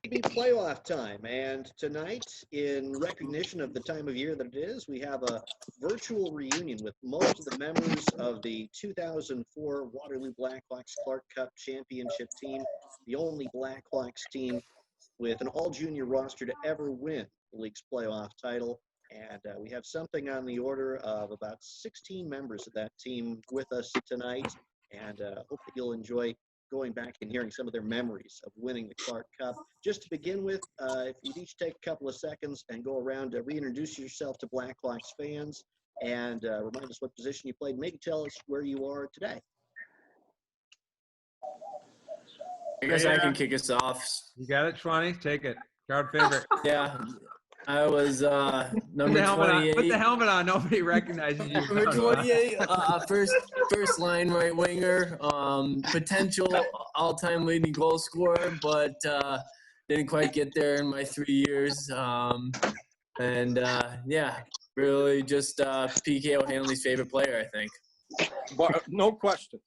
be playoff time, and tonight, in recognition of the time of year that it is, we have a virtual reunion with most of the members of the 2004 Waterloo Blackhawks Clark Cup Championship team, the only Blackhawks team with an all-junior roster to ever win the league's playoff title. And we have something on the order of about 16 members of that team with us tonight, and hope that you'll enjoy going back and hearing some of their memories of winning the Clark Cup. Just to begin with, if you'd each take a couple of seconds and go around to reintroduce yourself to Blackhawks fans and remind us what position you played. Maybe tell us where you are today. I guess I can kick us off. You got it, Schwani? Take it. Crowd favorite. Yeah, I was number 28. Put the helmet on. Nobody recognizes you. Number 28, first line right winger, potential all-time leading goal scorer, but didn't quite get there in my 3 years. Yeah, really just PK O'Hanley's favorite player, I think. But, no question.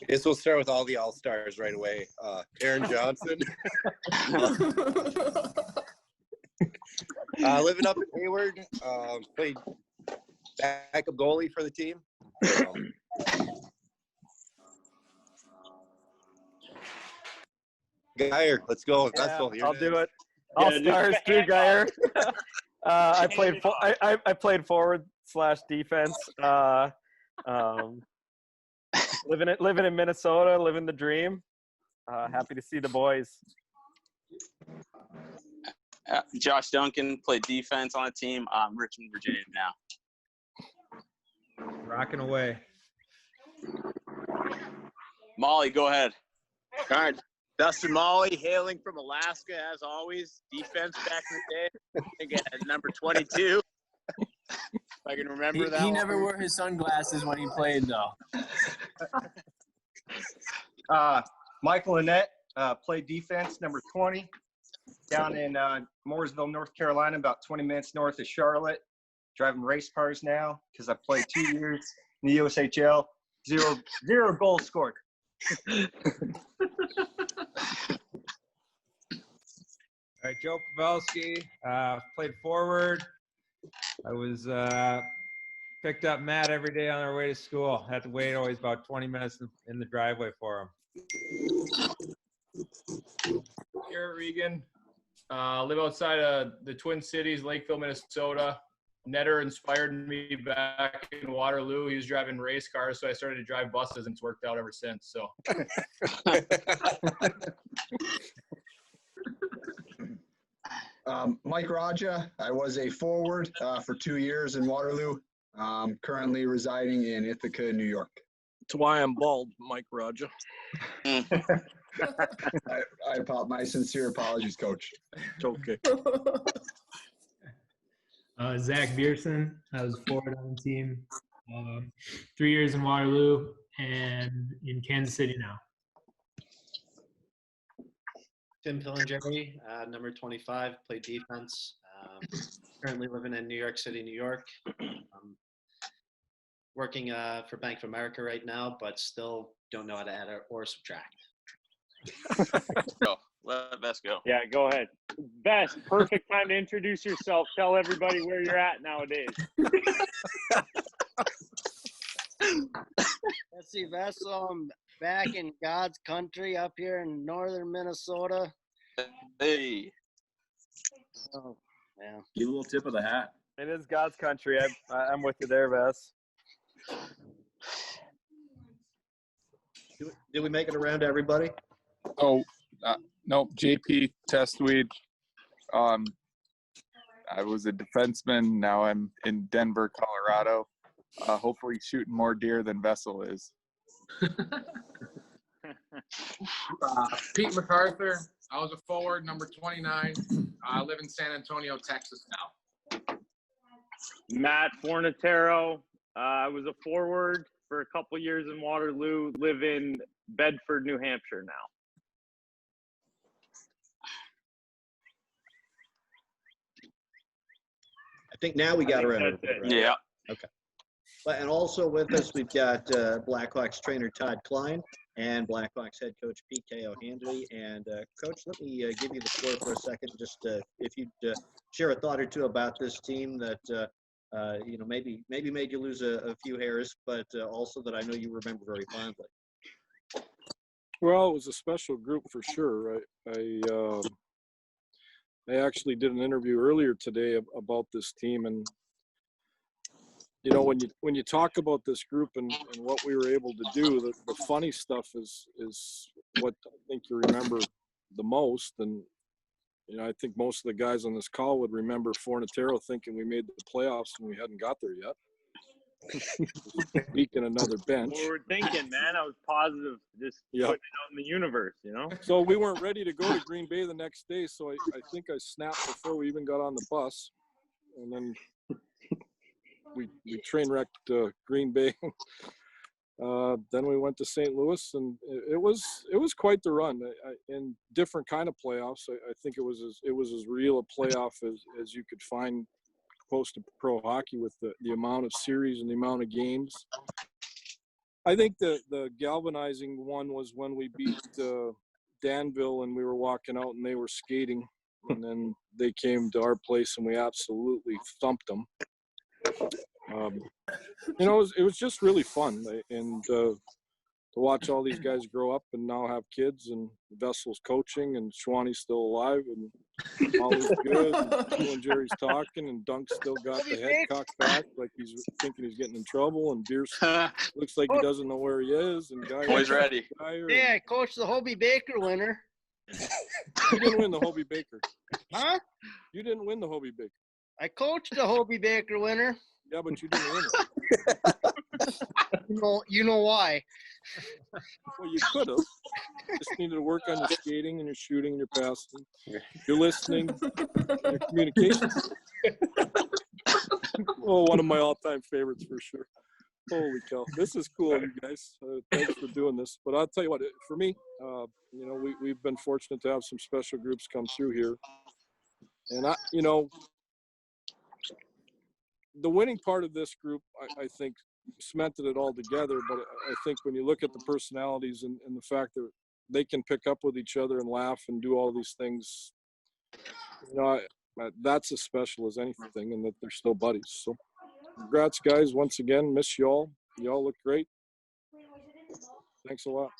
I guess we'll start with all the all-stars right away. Aaron Johnson. Living up in Hayward, played backup goalie for the team. Geyer, let's go. Yeah, I'll do it. All-stars, Drew Geyer. I played forward/defense. Living in Minnesota, living the dream. Happy to see the boys. Josh Duncan, played defense on the team. Richmond, Virginia now. Rocking away. Molly, go ahead. All right. Dustin Molly, hailing from Alaska, as always. Defense back in the day. I think at number 22. If I can remember that. He never wore his sunglasses when he played, though. Michael Annette, played defense, number 20, down in Mooresville, North Carolina, about 20 minutes north of Charlotte. Driving race cars now because I played 2 years in the USHL. Zero goals scored. All right, Joe Pavelski, played forward. I was picked up Matt every day on our way to school. Had to wait always about 20 minutes in the driveway for him. Garrett Regan, live outside of the Twin Cities, Lakeville, Minnesota. Netter inspired me back in Waterloo. He was driving race cars, so I started to drive buses, and it's worked out ever since. So. Mike Raja, I was a forward for 2 years in Waterloo. Currently residing in Ithaca, New York. That's why I'm bald, Mike Raja. My sincere apologies, Coach. It's okay. Zach Bierson, I was forward on the team. 3 years in Waterloo and in Kansas City now. Tim Pillingerry, number 25, played defense. Currently living in New York City, New York. Working for Bank of America right now, but still don't know how to add or subtract. Go. Let Bess go. Yeah, go ahead. Bess, perfect time to introduce yourself. Tell everybody where you're at nowadays. Let's see, Bess, back in God's country up here in northern Minnesota. Hey. Oh, yeah. Give a little tip of the hat. It is God's country. I'm with you there, Bess. Did we make it around to everybody? Oh, no, JP Testweed. I was a defenseman. Now I'm in Denver, Colorado. Hopefully shooting more deer than Vessel is. Pete MacArthur. I was a forward, number 29. I live in San Antonio, Texas now. Matt Fornatero. I was a forward for a couple years in Waterloo. Live in Bedford, New Hampshire now. I think now we got around. Right? Yeah. Okay. And also with us, we've got Blackhawks trainer Todd Klein. and Blackhawks head coach P.K. O'Handley. And Coach, let me give you the floor for a second, just if you'd share a thought or two about this team that maybe made you lose a few hairs, but also that I know you remember very fondly. Well, it was a special group for sure. I actually did an interview earlier today about this team, and when you talk about this group and what we were able to do, the funny stuff is what I think you remember the most. And I think most of the guys on this call would remember Fornatero thinking we made the playoffs and we hadn't got there yet. Speaking another bench. Forward thinking, man. I was positive, just Yep. putting it out in the universe, So we weren't ready to go to Green Bay the next day, so I think I snapped before we even got on the bus, and then we train wrecked Green Bay. Then we went to St. Louis, and it was quite the run. In different kind of playoffs, I think it was as real a playoff as you could find close to pro hockey, with the amount of series and the amount of games. I think the galvanizing one was when we beat Danville and we were walking out and they were skating, and then they came to our place and we absolutely thumped them. It was just really fun, and to watch all these guys grow up and now have kids, and Vessel's coaching, and Schwanni's still alive, and Ollie's good, and Jerry's talking, and Dunk's still got the head cocked back like he's thinking he's getting in trouble, and Bierce looks like he doesn't know where he is, and Guy Boys ready. Yeah, I coached the Hobie Baker winner. You didn't win the Hobie Baker. Huh? You didn't win the Hobie Baker. I coached the Hobie Baker winner. Yeah, but you didn't win it. You know why? Well, you could have. Just needed to work on your skating and your shooting and your passing, your listening, your communication. Oh, one of my all-time favorites for sure. Holy cow, this is cool, you guys. Thanks for doing this. But I'll tell you what, for me, we've been fortunate to have some special groups come through here, and the winning part of this group, I think, cemented it all together. But I think when you look at the personalities and the fact that they can pick up with each other and laugh and do all these things, that's as special as anything, and that they're still buddies. So congrats, guys, once again. Miss y'all. Y'all look great. Thanks a lot.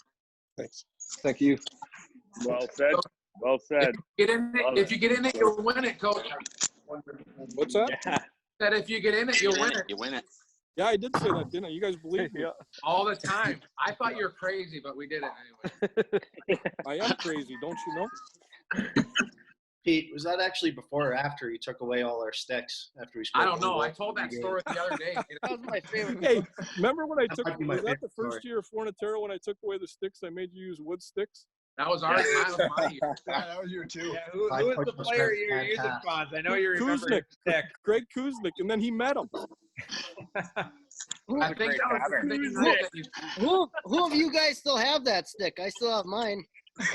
Thanks. Thank you. Well said. Well said. If you get in it, you'll win it, Coach. What's that? Yeah. That if you get in it, you'll win it. You win it. Yeah, I did say that, didn't I? You guys believe me? All the time. I thought you were crazy, but we did it anyway. I am crazy, don't you know? Pete, was that actually before or after you took away all our sticks after we? I don't know. I told that story the other day. That was my favorite. Hey, remember when I took? might be my Was that the favorite first year of Fornatero when I took away the sticks? I made you use wood sticks. That was our my year. Yeah, that was your too. Yeah, who was the player you were using, Fonz? I know you remember Kuznick. Stick. Greg Kuznick, and then he met him. I think that was the thing that you. Who of you guys still have that stick? I still have mine. I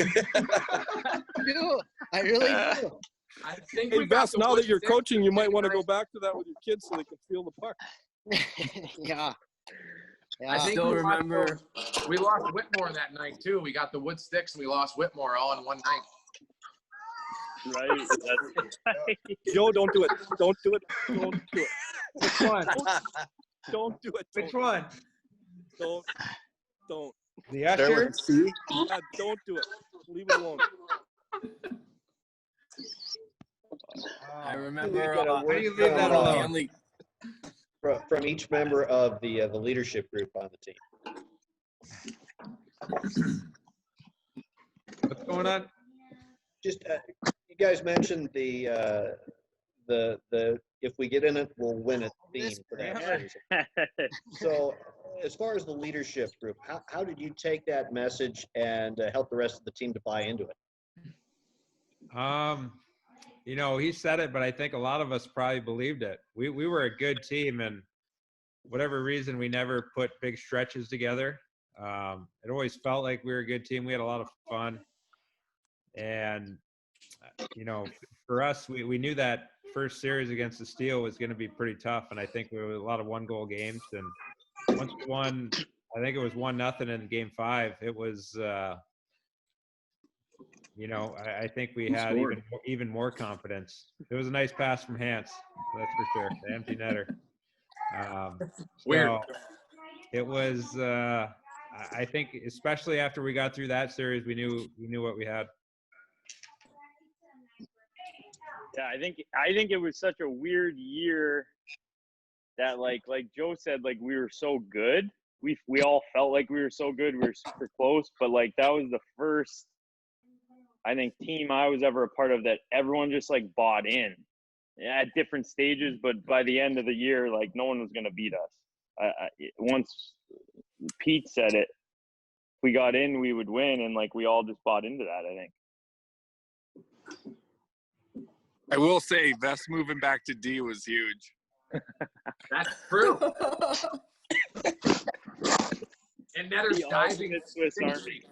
do. I really do. I think Hey, we got Bess, the now wood that you're stick. coaching, you might want to go back to that with your kids so they can feel the puck. Yeah. I think still we lost remember. We lost Whitmore that night too. We got the wood sticks and we lost Whitmore all in one night. Right. That's right. Joe, don't do it. Don't do it. Don't do it. Which one? Don't do it. Which one? Don't. The usher? Yeah, don't do it. Leave it alone. I remember. How do you leave that alone? From each member of the leadership group on the team. What's going on? Just you guys mentioned the if we get in it, we'll win it theme for that season. So, as far as the leadership group, how did you take that message and help the rest of the team to buy into it? He said it, but I think a lot of us probably believed it. We were a good team, and whatever reason, we never put big stretches together. It always felt like we were a good team. We had a lot of fun. And, for us, we knew that first series against the Steel was going to be pretty tough. And I think we were a lot of one-goal games. And once we won I think it was 1-0 in Game 5. It was, I think we had even more confidence. It was a nice pass from Hans, that's for sure. The empty netter. Weird. So it was. I think, especially after we got through that series, we knew what we had. Yeah, I think it was such a weird year that like Joe said, like we were so good. We all felt like we were so good. We were super close, but like that was the first, I think, team I was ever a part of that everyone just like bought in at different stages. But by the end of the year, like no one was going to beat us. Once Pete said it, if we got in, we would win, and like we all just bought into that, I think. I will say, Vest moving back to D was huge. That's true. And Netter's diving Swiss stick Army. sweep.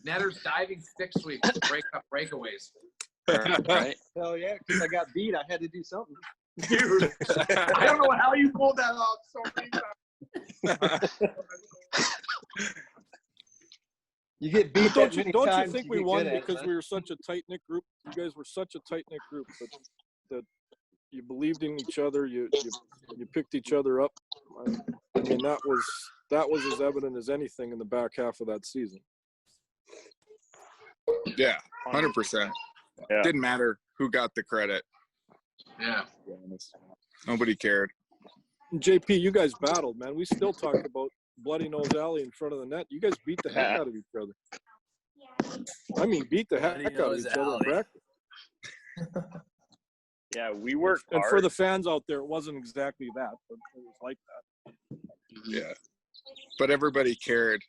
Netter's diving stick sweep to break up breakaways. Right. Hell yeah, because I got beat. I had to do something. Dude, I don't know how you pulled that off so many times. You get beat that many Don't you times, think you we get won good at it, because huh? we were such a tight-knit group? You guys were such a tight-knit group that you believed in each other. You picked each other up. I mean, that was as evident as anything in the back half of that season. Yeah, 100%. Yeah. Didn't matter who got the credit. Yeah. Nobody cared. And JP, you guys battled, man. We still talk about Bloody Nose Alley in front of the net. You guys beat the heck out of each other. I mean, beat the heck out of each other in practice. Yeah, we worked hard. And for the fans out there, it wasn't exactly that, but it was like that. Yeah. But everybody cared,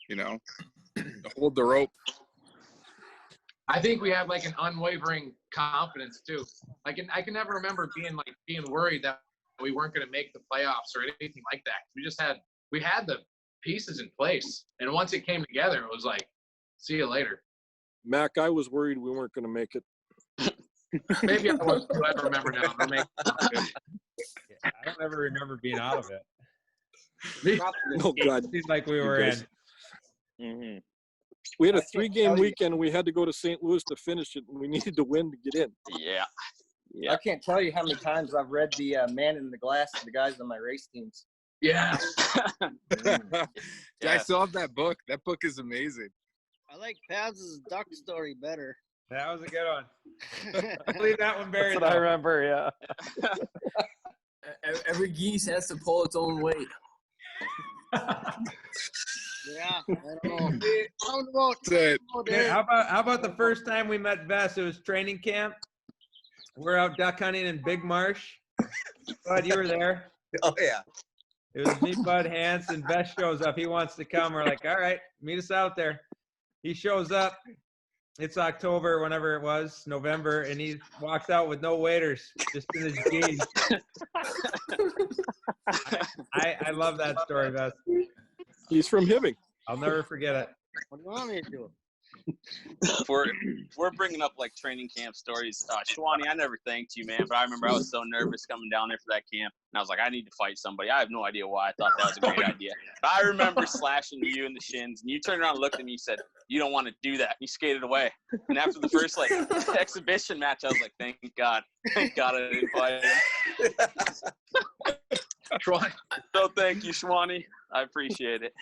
to hold the rope. I think we had like an unwavering confidence too. Like, I can never remember being worried that we weren't going to make the playoffs or anything like that. We had the pieces in place, and once it came together, it was like, see you later. Mac, I was worried we weren't going to make it. Maybe I was. I remember now. I don't ever remember being out of it. Oh God! It seemed like we were in. Mm-hmm. We had a 3-game weekend, and we had to go to St. Louis to finish it, and we needed to win to get in. Yeah. I can't tell you how many times I've read the Man in the Glass to the guys on my race teams. Yeah. I still have that book. That book is amazing. I like Paz's duck story better. That was a good one. I believe that one buried. That's what I remember, yeah. Every geese has to pull its own weight. Yeah, I don't know. How about the first time we met Vess? It was training camp. We're out duck hunting in Big Marsh. Bud, you were there. Oh yeah. It was me, Bud, Hans, and Vess shows up. He wants to come. We're like, all right, meet us out there. He shows up. It's October, whenever it was, November, and he walks out with no waiters, just in his jeans. I love that story, Vess. He's from Hibbing. I'll never forget it. What do you want me to do? We're bringing up like training camp stories. Shwani, I never thanked you, man, but I remember I was so nervous coming down there for that camp, and I was like, I need to fight somebody. I have no idea why I thought that was a great idea. But I remember slashing you in the shins, and you turned around and looked at me and said, you don't want to do that. You skated away. And after the first exhibition match, I was like, thank God I didn't fight him. So thank you, Shwani. I appreciate it.